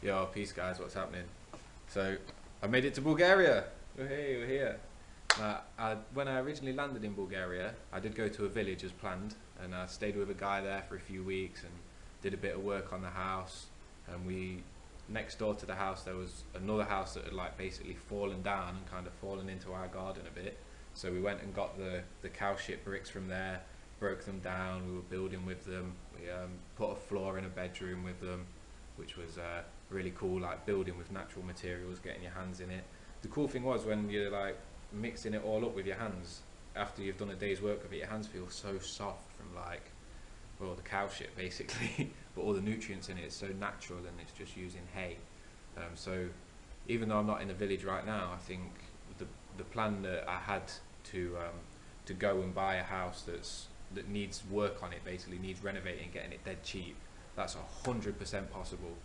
Yo, peace guys, what's happening? So, I made it to Bulgaria! Hey, we're here. When I originally landed in Bulgaria, I did go to a village as planned, and I stayed with a guy there for a few weeks and did a bit of work on the house. And next door to the house, there was another house that had like basically fallen down and kind of fallen into our garden a bit. So we went and got the cow shit bricks from there, broke them down, we were building with them, we put a floor in a bedroom with them, which was really cool, like building with natural materials, getting your hands in it. The cool thing was when you're like mixing it all up with your hands, after you've done a day's work of it, your hands feel so soft from like, well, the cow shit basically, but all the nutrients in it is so natural and it's just using hay. So even though I'm not in a village right now, I think the plan that I had to go and buy a house that needs work on it, basically needs renovating, getting it dead cheap, that's 100% possible.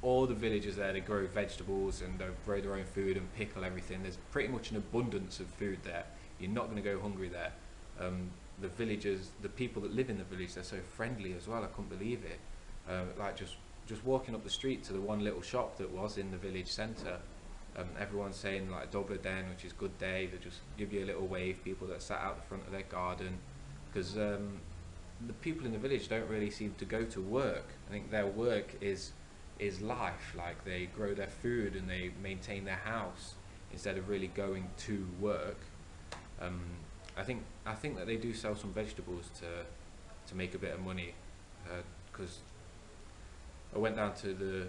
All the villagers there, they grow vegetables and they grow their own food and pickle everything. There's pretty much an abundance of food there. You're not going to go hungry there. The villagers, the people that live in the village, they're so friendly as well. I couldn't believe it. Like just walking up the street to the one little shop that was in the village centre, everyone's saying like Dober Den, which is good day. They just give you a little wave. People that sat out the front of their garden, because the people in the village don't really seem to go to work. I think their work is life. Like they grow their food and they maintain their house instead of really going to work. I think that they do sell some vegetables to make a bit of money, because I went down to the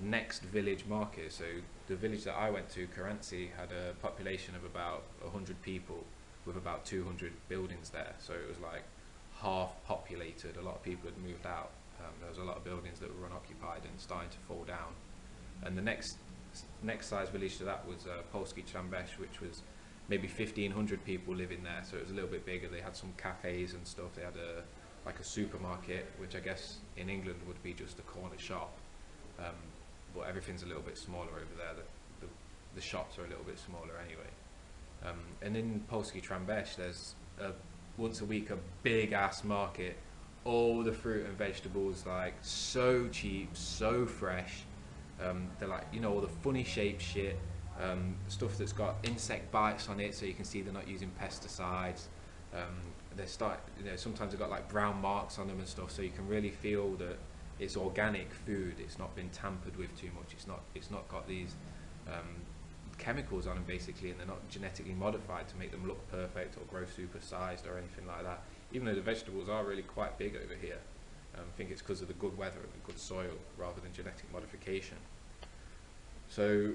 next village market. So the village that I went to, Karanci, had a population of about 100 people with about 200 buildings there. So it was like half populated. A lot of people had moved out. There was a lot of buildings that were unoccupied and starting to fall down. And the next size village to that was Polski Trambesz, which was maybe 1,500 people living there. So it was a little bit bigger. They had some cafes and stuff. They had like a supermarket, which I guess in England would be just a corner shop. But everything's a little bit smaller over there. The shops are a little bit smaller anyway. And in Polski Trambesz, there's once a week a big ass market. All the fruit and vegetables, like so cheap, so fresh. They're like, you know, all the funny shaped shit, stuff that's got insect bites on it, so you can see they're not using pesticides. Sometimes they've got like brown marks on them and stuff, so you can really feel that it's organic food. It's not been tampered with too much. It's not got these chemicals on them basically, and they're not genetically modified to make them look perfect or grow super sized or anything like that. Even though the vegetables are really quite big over here. I think it's because of the good weather and the good soil rather than genetic modification. So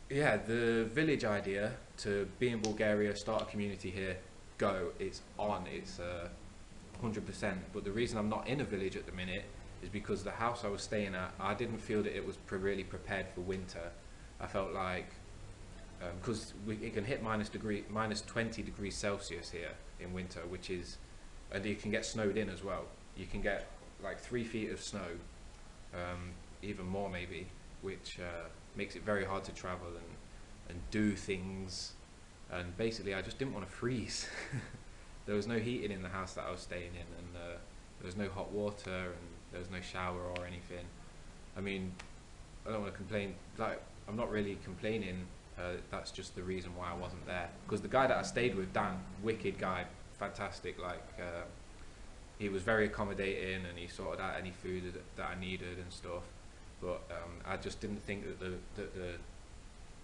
yeah, the village idea to be in Bulgaria, start a community here, go, it's on, it's 100%. But the reason I'm not in a village at the minute is because the house I was staying at, I didn't feel that it was really prepared for winter. I felt like, because it can hit minus 20 degrees Celsius here in winter, which is, and you can get snowed in as well. You can get like 3 feet of snow, even more maybe, which makes it very hard to travel and do things. And basically I just didn't want to freeze. There was no heating in the house that I was staying in, and there was no hot water, and there was no shower or anything. I mean, I don't want to complain, like, I'm not really complaining. That's just the reason why I wasn't there. Because the guy that I stayed with, Dan, wicked guy, fantastic. Like, he was very accommodating, and he sorted out any food that I needed and stuff. But I just didn't think that the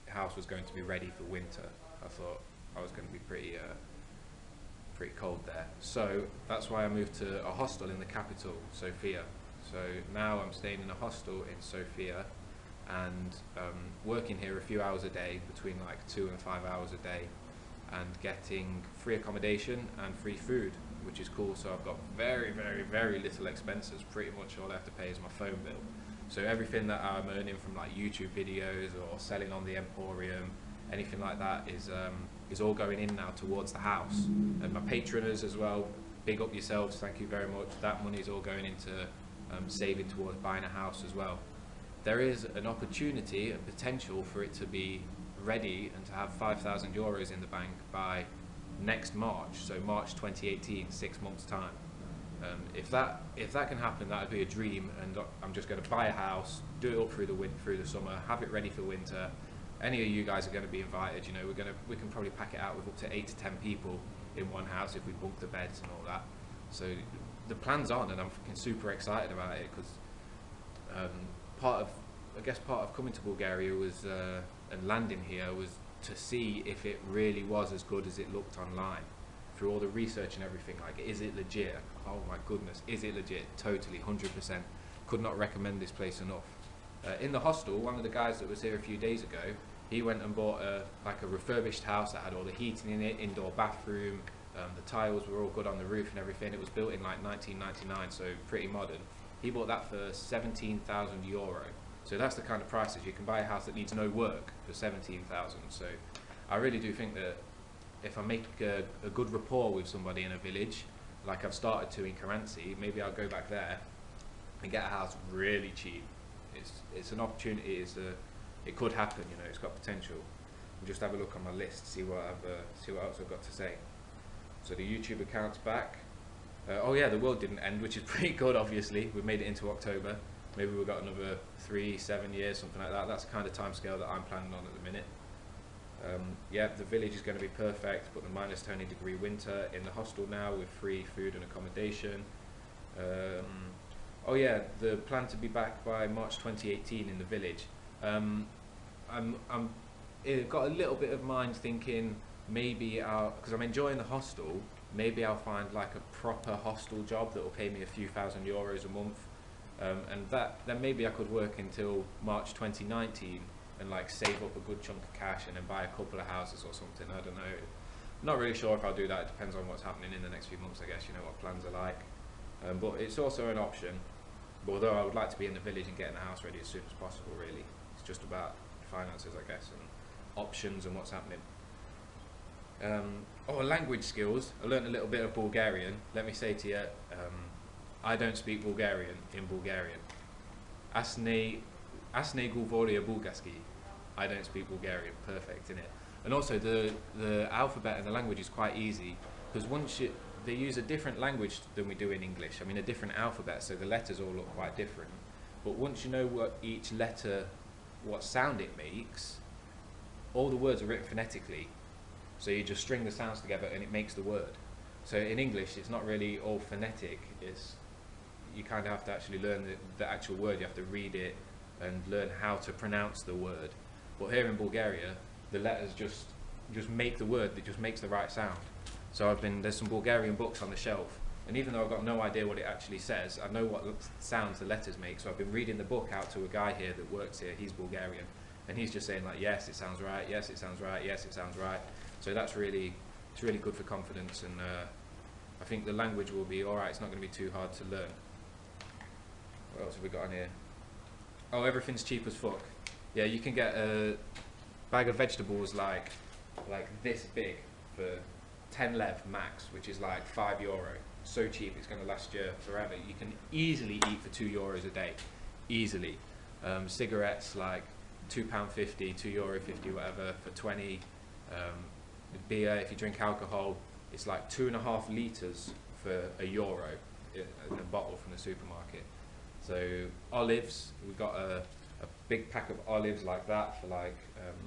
house was going to be ready for winter. I thought I was going to be pretty cold there. So that's why I moved to a hostel in the capital, Sofia. So now I'm staying in a hostel in Sofia, and working here a few hours a day, between like 2 and 5 hours a day, and getting free accommodation and free food, which is cool. So I've got very, very, very little expenses. Pretty much all I have to pay is my phone bill. So everything that I'm earning from like YouTube videos or selling on the Emporium, anything like that is all going in now towards the house. And my patroners as well, big up yourselves, thank you very much. That money is all going into saving towards buying a house as well. There is an opportunity, a potential for it to be ready and to have 5,000 euros in the bank by next March, so March 2018, 6 months time. If that can happen, that would be a dream. And I'm just going to buy a house, do it up through the summer, have it ready for winter. Any of you guys are going to be invited. You know, we can probably pack it out with up to 8 to 10 people in one house if we book the beds and all that. So the plan's on, and I'm fucking super excited about it because part of coming to Bulgaria was and landing here was to see if it really was as good as it looked online. Through all the research and everything, like, is it legit? Oh my goodness, is it legit? Totally, 100%. Could not recommend this place enough. In the hostel, one of the guys that was here a few days ago, he went and bought a refurbished house that had all the heating in it, indoor bathroom, the tiles were all good on the roof and everything. It was built in like 1999, so pretty modern. He bought that for 17,000 euro. So that's the kind of prices. You can buy a house that needs no work for 17,000. So I really do think that if I make a good rapport with somebody in a village, like I've started to in Karanci, maybe I'll go back there and get a house really cheap. It's an opportunity. It could happen. You know, it's got potential. I'll just have a look on my list, see what else I've got to say. So the YouTube account's back. Oh yeah, the world didn't end, which is pretty good. Obviously, we made it into October. Maybe we've got another 3-7 years, something like that. That's the kind of timescale that I'm planning on at the minute. Yeah, the village is going to be perfect, but the -20-degree winter in the hostel now with free food and accommodation. Oh yeah, the plan to be back by March 2018 in the village. I've got a little bit of mind thinking maybe because I'm enjoying the hostel, maybe I'll find like a proper hostel job that will pay me a few thousand euros a month, and then maybe I could work until March 2019. And like save up a good chunk of cash and then buy a couple of houses or something. I don't know. Not really sure if I'll do that. It depends on what's happening in the next few months, I guess. You know what plans are like. But it's also an option. But although I would like to be in the village and getting the house ready as soon as possible, really. It's just about finances, I guess, and options and what's happening. Language skills. I learned a little bit of Bulgarian. Let me say to you, I don't speak Bulgarian in Bulgarian. Asne Gulvoria Bulgarski. I don't speak Bulgarian, perfect in it. And also the alphabet and the language is quite easy because they use a different language than we do in English. I mean, a different alphabet, so the letters all look quite different. But once you know what each letter, what sound it makes, all the words are written phonetically. So you just string the sounds together and it makes the word. So in English, it's not really all phonetic. You kind of have to actually learn the actual word. You have to read it and learn how to pronounce the word. But here in Bulgaria, the letters just make the word that just makes the right sound. So there's some Bulgarian books on the shelf, and even though I've got no idea what it actually says, I know what sounds the letters make. So I've been reading the book out to a guy here that works here. He's Bulgarian, and he's just saying like, yes, it sounds right, yes, it sounds right, yes, it sounds right. So it's really good for confidence, and I think the language will be all right. It's not going to be too hard to learn. What else have we got on here? Oh, everything's cheap as fuck. Yeah, you can get a bag of vegetables like this big for 10 lev max, which is like €5. So cheap, it's going to last you forever. You can easily eat for €2 a day, easily. Cigarettes like £2.50, €2.50, whatever, for 20. Beer, if you drink alcohol, it's like 2.5 litres for €1 in a bottle from the supermarket. So olives, we've got a big pack of olives like that for like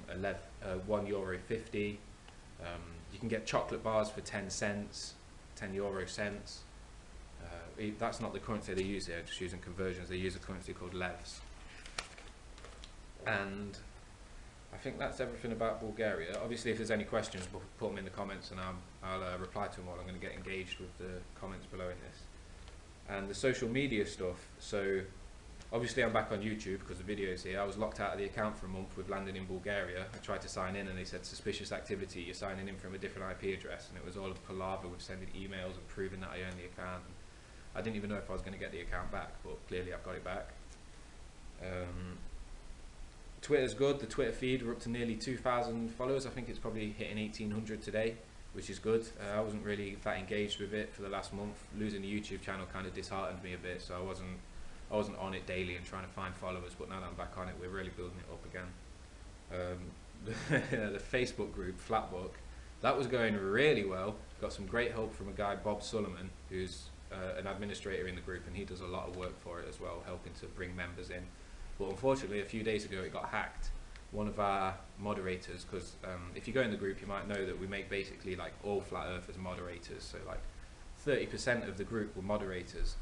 €1.50. You can get chocolate bars for 10 cents, 10 euro cents. That's not the currency they use here, just using conversions. They use a currency called levs. And I think that's everything about Bulgaria. Obviously, if there's any questions, put them in the comments and I'll reply to them all. I'm going to get engaged with the comments below in this. And the social media stuff, so obviously I'm back on YouTube because the video's here. I was locked out of the account for a month with landing in Bulgaria. I tried to sign in and they said suspicious activity, you're signing in from a different IP address, and it was all a palaver with sending emails and proving that I own the account. I didn't even know if I was going to get the account back, but clearly I've got it back. Twitter's good. The Twitter feed, we're up to nearly 2,000 followers. I think it's probably hitting 1,800 today, which is good. I wasn't really that engaged with it for the last month. Losing the YouTube channel kind of disheartened me a bit, so I wasn't on it daily and trying to find followers, but now that I'm back on it, we're really building it up again. The Facebook group, Flatbook, that was going really well. Got some great help from a guy, Bob Sullivan, who's an administrator in the group, and he does a lot of work for it as well, helping to bring members in. But unfortunately, a few days ago, it got hacked. One of our moderators, because if you go in the group, you might know that we make basically like all flat earthers moderators. So like 30% of the group were moderators.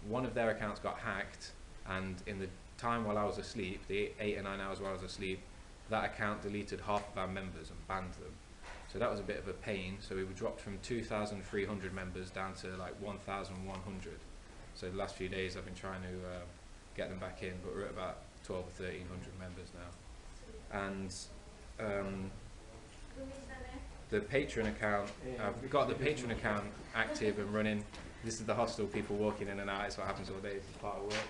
One of their accounts got hacked, and in the time while I was asleep, the 8 or 9 hours while I was asleep, that account deleted half of our members and banned them. So that was a bit of a pain. So we were dropped from 2,300 members down to like 1,100. So the last few days I've been trying to get them back in, but we're at about 12 or 1,300 members now. And the Patreon account, I've got the Patreon account active and running. This is the hostel, people walking in and out. It's what happens all day, it's part of work.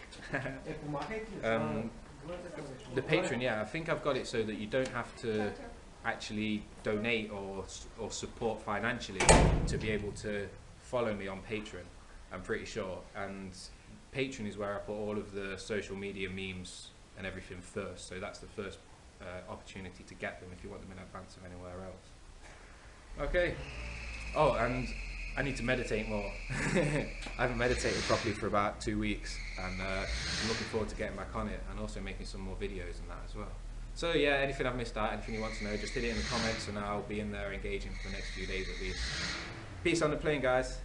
The Patreon, yeah, I think I've got it so that you don't have to actually donate or support financially to be able to follow me on Patreon, I'm pretty sure. And Patreon is where I put all of the social media memes and everything first, so that's the first opportunity to get them if you want them in advance of anywhere else. Okay. Oh, and I need to meditate more. I haven't meditated properly for about 2 weeks, and I'm looking forward to getting back on it and also making some more videos and that as well. So yeah, anything I've missed out, anything you want to know, just hit it in the comments and I'll be in there engaging for the next few days at least. Peace on the plane, guys.